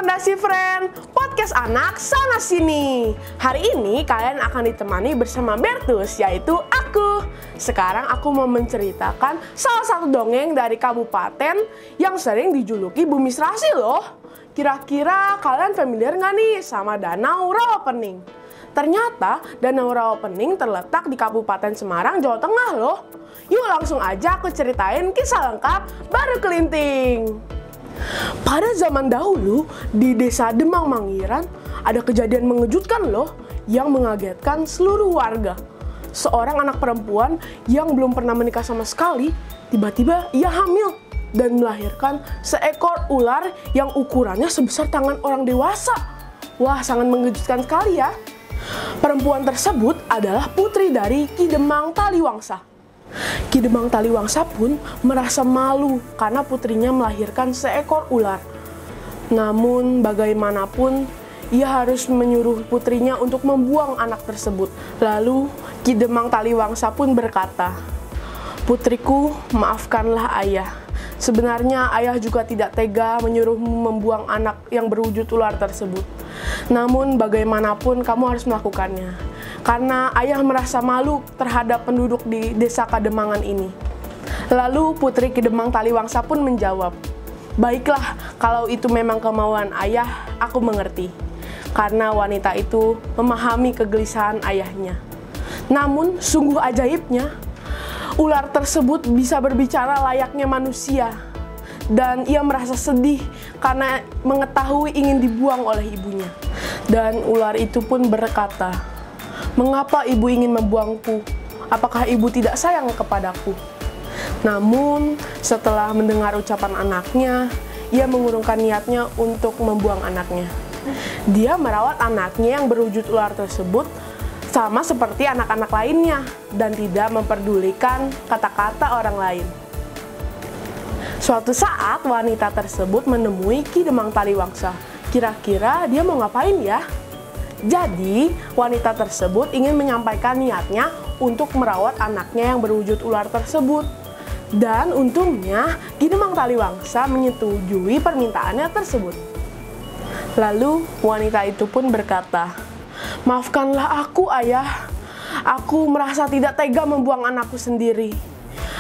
Fondasi Friend, podcast anak sana sini. Hari ini kalian akan ditemani bersama Bertus, yaitu aku. Sekarang aku mau menceritakan salah satu dongeng dari kabupaten yang sering dijuluki Bumi Serasi loh. Kira-kira kalian familiar nggak nih sama Danau Rawapening? Ternyata Danau Rawapening terletak di Kabupaten Semarang, Jawa Tengah loh. Yuk langsung aja aku ceritain kisah lengkap Baru Kelinting. Pada zaman dahulu, di desa Demang Mangiran, ada kejadian mengejutkan loh yang mengagetkan seluruh warga. Seorang anak perempuan yang belum pernah menikah sama sekali, tiba-tiba ia hamil dan melahirkan seekor ular yang ukurannya sebesar tangan orang dewasa. Wah, sangat mengejutkan sekali ya. Perempuan tersebut adalah putri dari Ki Demang Taliwangsa. Ki Demang Taliwangsa pun merasa malu karena putrinya melahirkan seekor ular. Namun bagaimanapun ia harus menyuruh putrinya untuk membuang anak tersebut. Lalu Ki Demang Taliwangsa pun berkata, "Putriku, maafkanlah ayah. Sebenarnya ayah juga tidak tega menyuruhmu membuang anak yang berwujud ular tersebut. Namun bagaimanapun kamu harus melakukannya. Karena ayah merasa malu terhadap penduduk di desa Kademangan ini." Lalu putri Ki Demang Taliwangsa pun menjawab, "Baiklah, kalau itu memang kemauan ayah, aku mengerti." Karena wanita itu memahami kegelisahan ayahnya. Namun sungguh ajaibnya, ular tersebut bisa berbicara layaknya manusia. Dan ia merasa sedih karena mengetahui ingin dibuang oleh ibunya. Dan ular itu pun berkata, "Mengapa ibu ingin membuangku? Apakah ibu tidak sayang kepadaku?" Namun setelah mendengar ucapan anaknya, ia mengurungkan niatnya untuk membuang anaknya. Dia merawat anaknya yang berwujud ular tersebut sama seperti anak-anak lainnya dan tidak memperdulikan kata-kata orang lain. Suatu saat wanita tersebut menemui Ki Demang Taliwangsa. Kira-kira dia mau ngapain ya? Jadi wanita tersebut ingin menyampaikan niatnya untuk merawat anaknya yang berwujud ular tersebut. Dan untungnya Ki Demang Taliwangsa menyetujui permintaannya tersebut. Lalu wanita itu pun berkata, "Maafkanlah aku, ayah. Aku merasa tidak tega membuang anakku sendiri.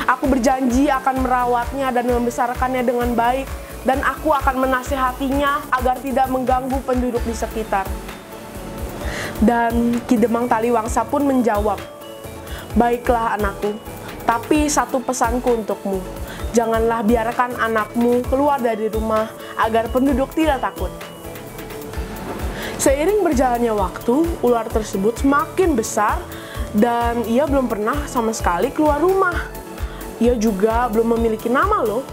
Aku berjanji akan merawatnya dan membesarkannya dengan baik, dan aku akan menasehatinya agar tidak mengganggu penduduk di sekitar." Dan Ki Demang Taliwangsa pun menjawab, "Baiklah anakku, tapi satu pesanku untukmu. Janganlah biarkan anakmu keluar dari rumah agar penduduk tidak takut." Seiring berjalannya waktu, ular tersebut semakin besar dan ia belum pernah sama sekali keluar rumah. Ia juga belum memiliki nama loh.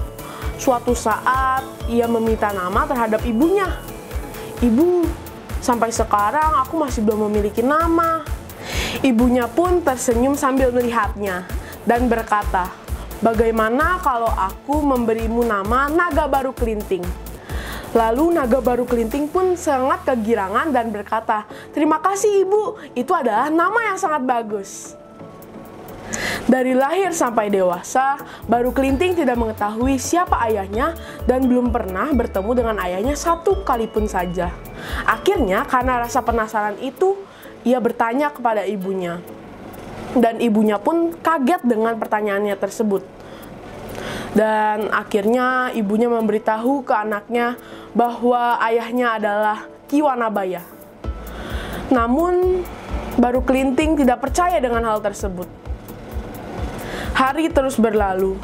Suatu saat ia meminta nama terhadap ibunya. "Ibu, sampai sekarang aku masih belum memiliki nama." Ibunya pun tersenyum sambil melihatnya dan berkata, "Bagaimana kalau aku memberimu nama Naga Baru Kelinting?" Lalu Naga Baru Kelinting pun sangat kegirangan dan berkata, "Terima kasih ibu, itu adalah nama yang sangat bagus." Dari lahir sampai dewasa, Baru Kelinting tidak mengetahui siapa ayahnya dan belum pernah bertemu dengan ayahnya satu kali pun saja. Akhirnya karena rasa penasaran itu, ia bertanya kepada ibunya. Dan ibunya pun kaget dengan pertanyaannya tersebut. Dan akhirnya ibunya memberitahu ke anaknya bahwa ayahnya adalah Ki Wanabaya. Namun Baru Kelinting tidak percaya dengan hal tersebut. Hari terus berlalu.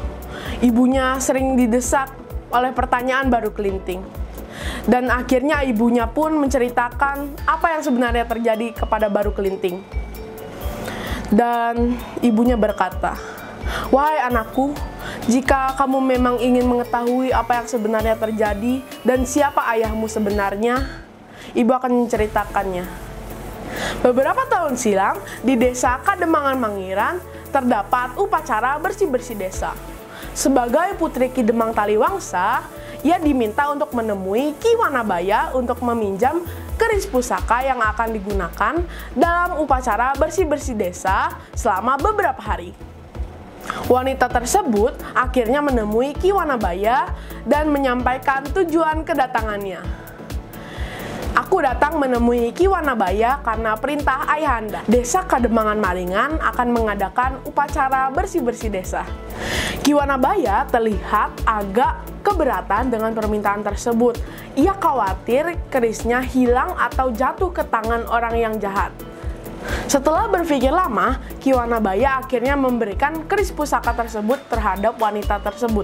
Ibunya sering didesak oleh pertanyaan Baru Kelinting. Dan akhirnya ibunya pun menceritakan apa yang sebenarnya terjadi kepada Baru Kelinting. Dan ibunya berkata, "Wahai anakku, jika kamu memang ingin mengetahui apa yang sebenarnya terjadi dan siapa ayahmu sebenarnya, ibu akan menceritakannya. Beberapa tahun silam, di desa Kademangan Mangiran, terdapat upacara bersih-bersih desa. Sebagai putri Ki Demang Taliwangsa, ia diminta untuk menemui Ki Wanabaya untuk meminjam keris pusaka yang akan digunakan dalam upacara bersih-bersih desa selama beberapa hari. Wanita tersebut akhirnya menemui Ki Wanabaya dan menyampaikan tujuan kedatangannya. Aku datang menemui Ki Wanabaya karena perintah ayahanda. Desa Kademangan Maringan akan mengadakan upacara bersih-bersih desa. Ki Wanabaya terlihat agak keberatan dengan permintaan tersebut. Ia khawatir kerisnya hilang atau jatuh ke tangan orang yang jahat. Setelah berpikir lama, Ki Wanabaya akhirnya memberikan keris pusaka tersebut terhadap wanita tersebut.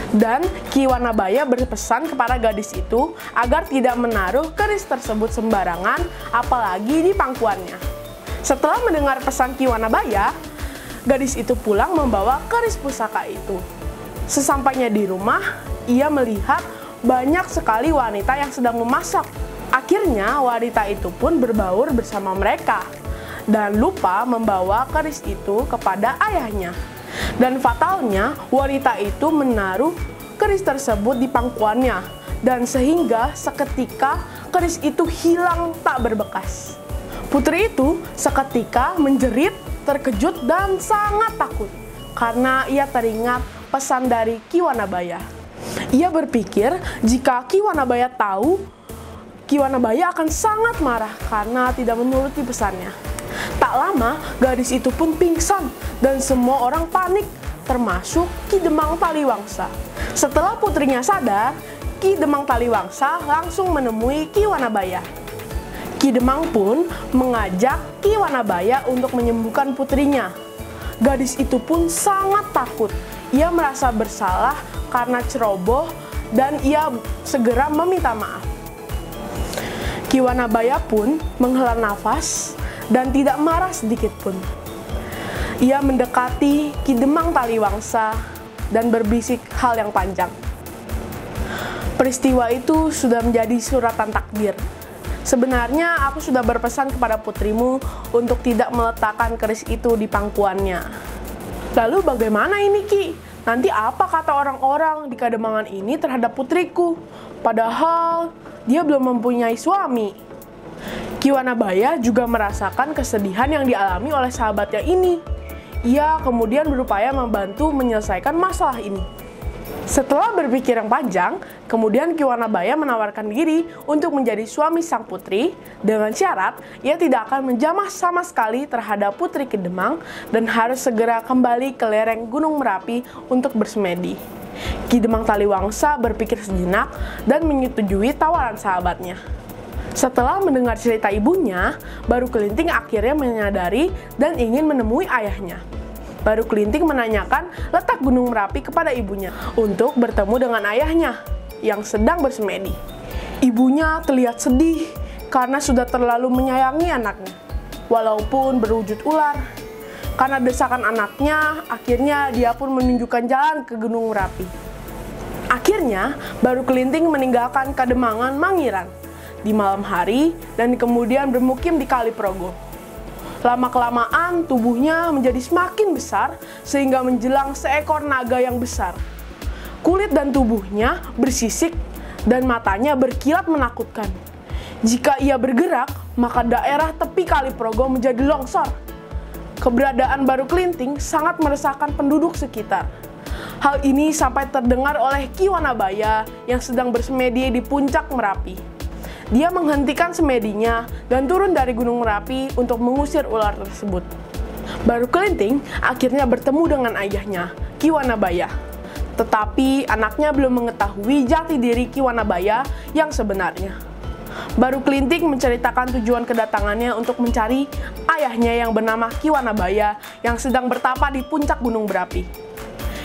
Dan Ki Wanabaya berpesan kepada gadis itu agar tidak menaruh keris tersebut sembarangan, apalagi di pangkuannya. Setelah mendengar pesan Ki Wanabaya, gadis itu pulang membawa keris pusaka itu. Sesampainya di rumah, ia melihat banyak sekali wanita yang sedang memasak. Akhirnya wanita itu pun berbaur bersama mereka dan lupa membawa keris itu kepada ayahnya. Dan fatalnya, wanita itu menaruh keris tersebut di pangkuannya, dan sehingga seketika keris itu hilang tak berbekas. Putri itu seketika menjerit, terkejut, dan sangat takut karena ia teringat pesan dari Ki Wanabaya. Ia berpikir jika Ki Wanabaya tahu, Ki Wanabaya akan sangat marah karena tidak menuruti pesannya. Tak lama, gadis itu pun pingsan dan semua orang panik, termasuk Ki Demang Taliwangsa. Setelah putrinya sadar, Ki Demang Taliwangsa langsung menemui Ki Wanabaya. Ki Demang pun mengajak Ki Wanabaya untuk menyembuhkan putrinya. Gadis itu pun sangat takut. Ia merasa bersalah karena ceroboh dan ia segera meminta maaf. Ki Wanabaya pun menghela nafas dan tidak marah sedikit pun. Ia mendekati Ki Demang Taliwangsa dan berbisik hal yang panjang. Peristiwa itu sudah menjadi suratan takdir. Sebenarnya aku sudah berpesan kepada putrimu untuk tidak meletakkan keris itu di pangkuannya. Lalu bagaimana ini, Ki? Nanti apa kata orang-orang di Kademangan ini terhadap putriku? Padahal dia belum mempunyai suami. Ki Wanabaya juga merasakan kesedihan yang dialami oleh sahabatnya ini. Ia kemudian berupaya membantu menyelesaikan masalah ini. Setelah berpikir yang panjang, kemudian Ki Wanabaya menawarkan diri untuk menjadi suami sang putri dengan syarat ia tidak akan menjamah sama sekali terhadap putri Kedemang dan harus segera kembali ke lereng Gunung Merapi untuk bersemedi. Ki Demang Taliwangsa berpikir sejenak dan menyetujui tawaran sahabatnya. Setelah mendengar cerita ibunya, Baru Kelinting akhirnya menyadari dan ingin menemui ayahnya. Baru Kelinting menanyakan letak Gunung Merapi kepada ibunya untuk bertemu dengan ayahnya yang sedang bersemedi. Ibunya terlihat sedih karena sudah terlalu menyayangi anaknya, walaupun berwujud ular. Karena desakan anaknya, akhirnya dia pun menunjukkan jalan ke Gunung Merapi. Akhirnya, Baru Kelinting meninggalkan Kademangan Mangiran di malam hari dan kemudian bermukim di Kaliprogo. Lama-kelamaan tubuhnya menjadi semakin besar sehingga menjelang seekor naga yang besar. Kulit dan tubuhnya bersisik dan matanya berkilat menakutkan. Jika ia bergerak, maka daerah tepi Kaliprogo menjadi longsor. Keberadaan Baru Kelinting sangat meresahkan penduduk sekitar. Hal ini sampai terdengar oleh Ki Wanabaya yang sedang bersemedi di puncak Merapi. Dia menghentikan semedinya dan turun dari Gunung Merapi untuk mengusir ular tersebut. Baru Kelinting akhirnya bertemu dengan ayahnya, Ki Wanabaya. Tetapi anaknya belum mengetahui jati diri Ki Wanabaya yang sebenarnya. Baru Kelinting menceritakan tujuan kedatangannya untuk mencari ayahnya yang bernama Ki Wanabaya yang sedang bertapa di puncak Gunung Berapi.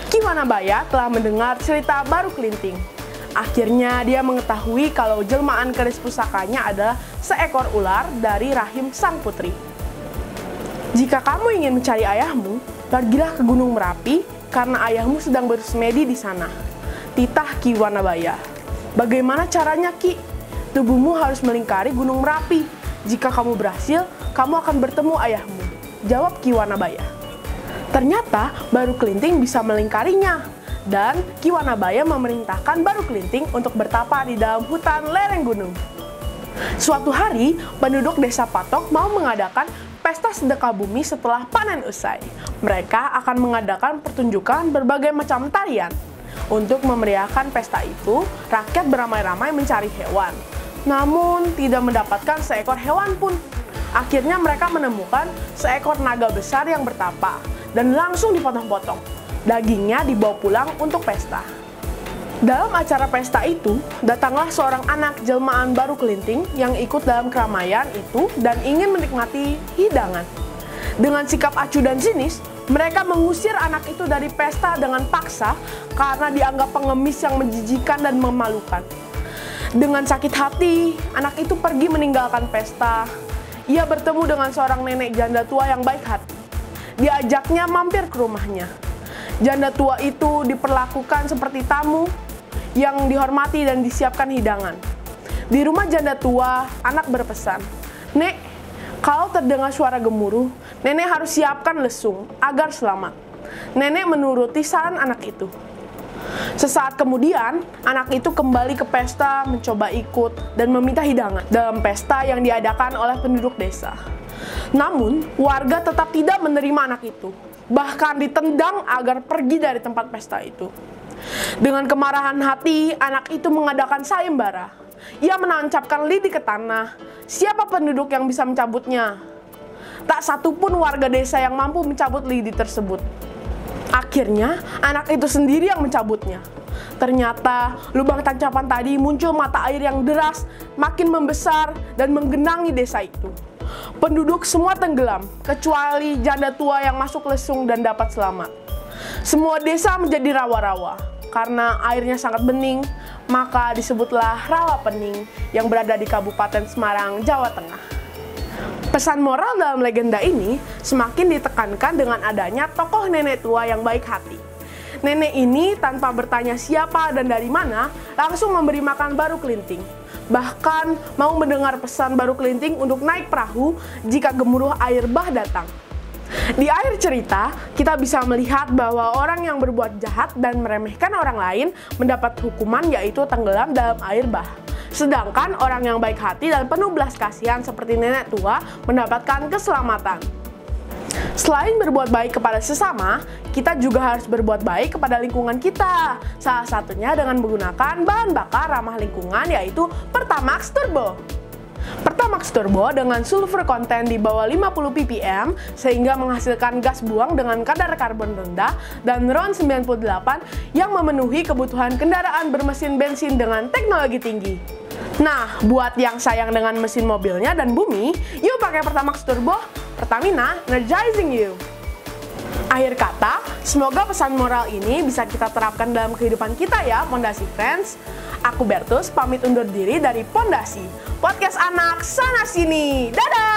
Ki Wanabaya telah mendengar cerita Baru Kelinting. Akhirnya dia mengetahui kalau jelmaan keris pusakanya adalah seekor ular dari rahim sang putri. Jika kamu ingin mencari ayahmu, pergilah ke Gunung Merapi karena ayahmu sedang bersemedi di sana. Titah Ki Wanabaya. Bagaimana caranya, Ki? Tubuhmu harus melingkari Gunung Merapi. Jika kamu berhasil, kamu akan bertemu ayahmu. Jawab Ki Wanabaya. Ternyata Baru Kelinting bisa melingkarinya. Dan Ki Wanabaya memerintahkan Baru Kelinting untuk bertapa di dalam hutan lereng gunung. Suatu hari, penduduk desa Patok mau mengadakan pesta sedekah bumi setelah panen usai. Mereka akan mengadakan pertunjukan berbagai macam tarian. Untuk memeriahkan pesta itu, rakyat beramai-ramai mencari hewan. namun tidak mendapatkan seekor hewan pun. Akhirnya mereka menemukan seekor naga besar yang bertapa dan langsung dipotong-potong. Dagingnya dibawa pulang untuk pesta. Dalam acara pesta itu, datanglah seorang anak jelmaan baru kelinting yang ikut dalam keramaian itu dan ingin menikmati hidangan. Dengan sikap acuh dan sinis, mereka mengusir anak itu dari pesta dengan paksa karena dianggap pengemis yang menjijikan dan memalukan. Dengan sakit hati, anak itu pergi meninggalkan pesta. Ia bertemu dengan seorang nenek janda tua yang baik hati. Diajaknya mampir ke rumahnya. Janda tua itu diperlakukan seperti tamu yang dihormati dan disiapkan hidangan. Di rumah janda tua, anak berpesan, "Nek, kalau terdengar suara gemuruh, nenek harus siapkan lesung agar selamat." Nenek menuruti saran anak itu. Sesaat kemudian, anak itu kembali ke pesta, mencoba ikut dan meminta hidangan dalam pesta yang diadakan oleh penduduk desa. Namun, warga tetap tidak menerima anak itu, bahkan ditendang agar pergi dari tempat pesta itu. Dengan kemarahan hati, anak itu mengadakan sayembara. Ia menancapkan lidi ke tanah. Siapa penduduk yang bisa mencabutnya? Tak satu pun warga desa yang mampu mencabut lidi tersebut. Akhirnya, anak itu sendiri yang mencabutnya. Ternyata, lubang tancapan tadi muncul mata air yang deras, makin membesar dan menggenangi desa itu. Penduduk semua tenggelam, kecuali janda tua yang masuk lesung dan dapat selamat. Semua desa menjadi rawa-rawa. Karena airnya sangat bening, maka disebutlah Rawa Pening yang berada di Kabupaten Semarang, Jawa Tengah. Pesan moral dalam legenda ini semakin ditekankan dengan adanya tokoh nenek tua yang baik hati. Nenek ini tanpa bertanya siapa dan dari mana, langsung memberi makan baru kelinting. Bahkan mau mendengar pesan baru kelinting untuk naik perahu jika gemuruh air bah datang. Di akhir cerita, kita bisa melihat bahwa orang yang berbuat jahat dan meremehkan orang lain mendapat hukuman yaitu tenggelam dalam air bah. Sedangkan orang yang baik hati dan penuh belas kasihan seperti nenek tua mendapatkan keselamatan. Selain berbuat baik kepada sesama, kita juga harus berbuat baik kepada lingkungan kita. Salah satunya dengan menggunakan bahan bakar ramah lingkungan yaitu Pertamax Turbo. Pertamax Turbo dengan sulfur konten di bawah 50 ppm sehingga menghasilkan gas buang dengan kadar karbon rendah dan RON 98 yang memenuhi kebutuhan kendaraan bermesin bensin dengan teknologi tinggi. Nah, buat yang sayang dengan mesin mobilnya dan bumi, yuk pakai Pertamax Turbo, Pertamina energizing you. Akhir kata, semoga pesan moral ini bisa kita terapkan dalam kehidupan kita ya, Pondasi Friends. Aku Bertus, pamit undur diri dari Pondasi, podcast anak sana sini. Dadah!